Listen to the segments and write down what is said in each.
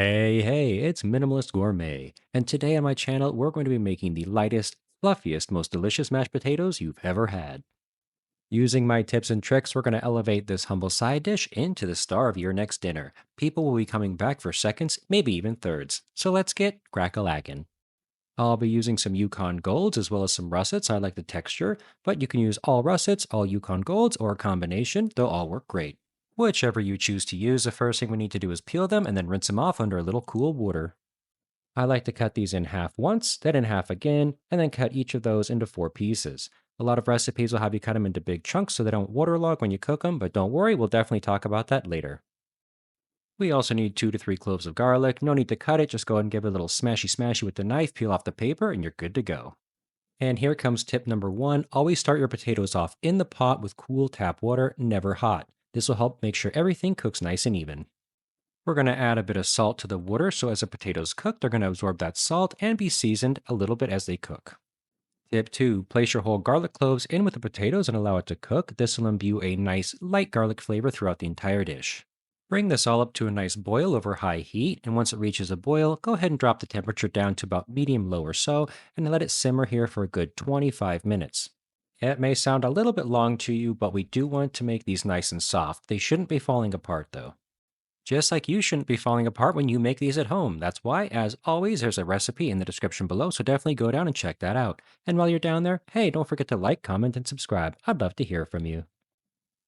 Hey, it's Minimalist Gourmet, and today on my channel we're going to be making the lightest, fluffiest, most delicious mashed potatoes you've ever had. Using my tips and tricks, we're going to elevate this humble side dish into the star of your next dinner. People will be coming back for seconds, maybe even thirds. So let's get crack-a-lackin'. I'll be using some Yukon Golds as well as some russets. I like the texture, but you can use all russets, all Yukon Golds, or a combination. They'll all work great. Whichever you choose to use, the first thing we need to do is peel them and then rinse them off under a little cool water. I like to cut these in half once, then in half again, and then cut each of those into four pieces. A lot of recipes will have you cut them into big chunks so they don't waterlog when you cook them, but don't worry, we'll definitely talk about that later. We also need 2 to 3 cloves of garlic. No need to cut it, just go ahead and give it a little smashy with the knife, peel off the paper, and you're good to go. And here comes tip number one. Always start your potatoes off in the pot with cool tap water, never hot. This will help make sure everything cooks nice and even. We're going to add a bit of salt to the water so as the potatoes cook, they're going to absorb that salt and be seasoned a little bit as they cook. Tip 2. Place your whole garlic cloves in with the potatoes and allow it to cook. This will imbue a nice light garlic flavor throughout the entire dish. Bring this all up to a nice boil over high heat, and once it reaches a boil, go ahead and drop the temperature down to about medium low or so, and let it simmer here for a good 25 minutes. It may sound a little bit long to you, but we do want to make these nice and soft. They shouldn't be falling apart though. Just like you shouldn't be falling apart when you make these at home. That's why, as always, there's a recipe in the description below, so definitely go down and check that out. And while you're down there, hey, don't forget to like, comment, and subscribe. I'd love to hear from you.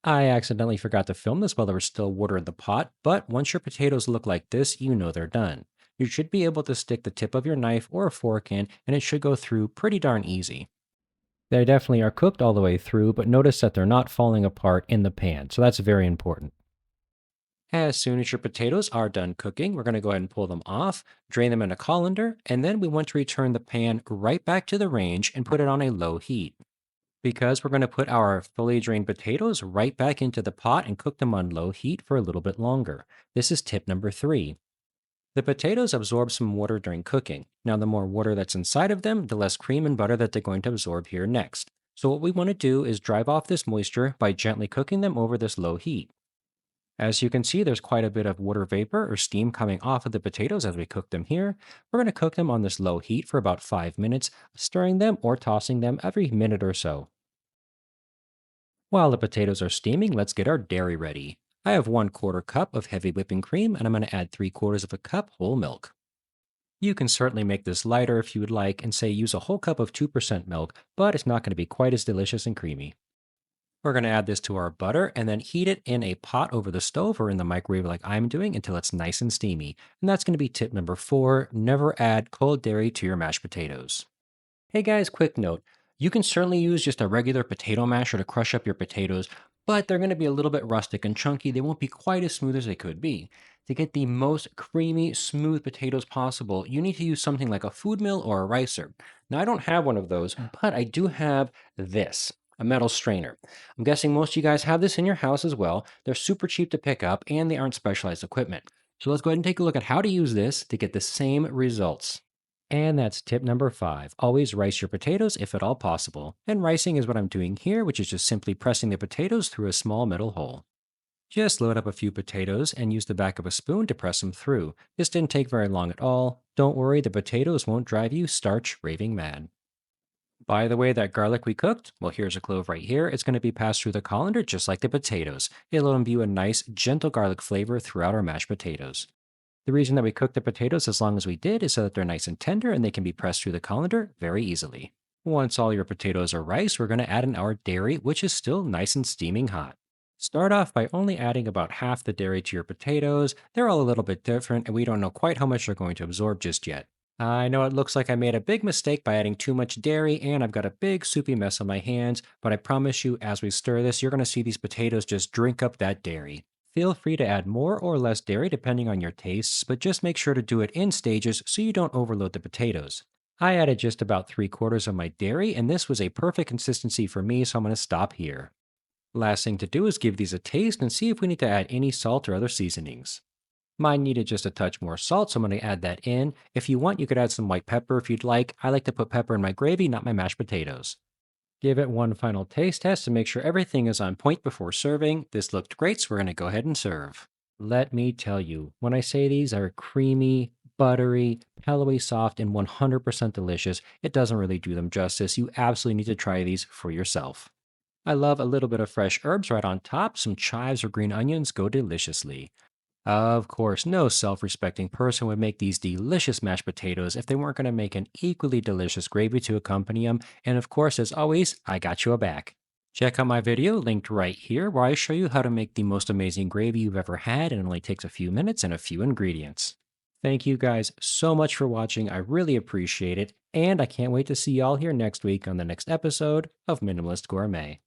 I accidentally forgot to film this while there was still water in the pot, but once your potatoes look like this, you know they're done. You should be able to stick the tip of your knife or a fork in, and it should go through pretty darn easy. They definitely are cooked all the way through, but notice that they're not falling apart in the pan, so that's very important. As soon as your potatoes are done cooking, we're going to go ahead and pull them off, drain them in a colander, and then we want to return the pan right back to the range and put it on a low heat. Because we're going to put our fully drained potatoes right back into the pot and cook them on low heat for a little bit longer. This is tip number 3. The potatoes absorb some water during cooking. Now, the more water that's inside of them, the less cream and butter that they're going to absorb here next. So what we want to do is drive off this moisture by gently cooking them over this low heat. As you can see, there's quite a bit of water vapor or steam coming off of the potatoes as we cook them here. We're going to cook them on this low heat for about 5 minutes, stirring them or tossing them every minute or so. While the potatoes are steaming, let's get our dairy ready. I have 1/4 cup of heavy whipping cream, and I'm going to add 3/4 of a cup whole milk. You can certainly make this lighter if you would like and say use a whole cup of 2% milk, but it's not going to be quite as delicious and creamy. We're going to add this to our butter and then heat it in a pot over the stove or in the microwave like I'm doing until it's nice and steamy. And that's going to be tip number 4. Never add cold dairy to your mashed potatoes. Hey guys, quick note. You can certainly use just a regular potato masher to crush up your potatoes, but they're going to be a little bit rustic and chunky. They won't be quite as smooth as they could be. To get the most creamy, smooth potatoes possible, you need to use something like a food mill or a ricer. Now, I don't have one of those, but I do have this, a metal strainer. I'm guessing most of you guys have this in your house as well. They're super cheap to pick up and they aren't specialized equipment. So let's go ahead and take a look at how to use this to get the same results. And that's tip number 5. Always rice your potatoes if at all possible. And ricing is what I'm doing here, which is just simply pressing the potatoes through a small metal hole. Just load up a few potatoes and use the back of a spoon to press them through. This didn't take very long at all. Don't worry, the potatoes won't drive you starch raving mad. By the way, that garlic we cooked, well, here's a clove right here. It's going to be passed through the colander just like the potatoes. It'll imbue a nice, gentle garlic flavor throughout our mashed potatoes. The reason that we cook the potatoes as long as we did is so that they're nice and tender and they can be pressed through the colander very easily. Once all your potatoes are riced, we're going to add in our dairy, which is still nice and steaming hot. Start off by only adding about half the dairy to your potatoes. They're all a little bit different, and we don't know quite how much they're going to absorb just yet. I know it looks like I made a big mistake by adding too much dairy, and I've got a big soupy mess on my hands, but I promise you, as we stir this, you're going to see these potatoes just drink up that dairy. Feel free to add more or less dairy depending on your tastes, but just make sure to do it in stages so you don't overload the potatoes. I added just about 3/4 of my dairy, and this was a perfect consistency for me, so I'm going to stop here. Last thing to do is give these a taste and see if we need to add any salt or other seasonings. Mine needed just a touch more salt, so I'm going to add that in. If you want, you could add some white pepper if you'd like. I like to put pepper in my gravy, not my mashed potatoes. Give it one final taste test to make sure everything is on point before serving. This looked great, so we're going to go ahead and serve. Let me tell you, when I say these are creamy, buttery, pillowy soft, and 100% delicious, it doesn't really do them justice. You absolutely need to try these for yourself. I love a little bit of fresh herbs right on top. Some chives or green onions go deliciously. Of course, no self respecting person would make these delicious mashed potatoes if they weren't going to make an equally delicious gravy to accompany them. And of course, as always, I got you a back. Check out my video linked right here where I show you how to make the most amazing gravy you've ever had and it only takes a few minutes and a few ingredients. Thank you guys so much for watching. I really appreciate it. And I can't wait to see y'all here next week on the next episode of Minimalist Gourmet.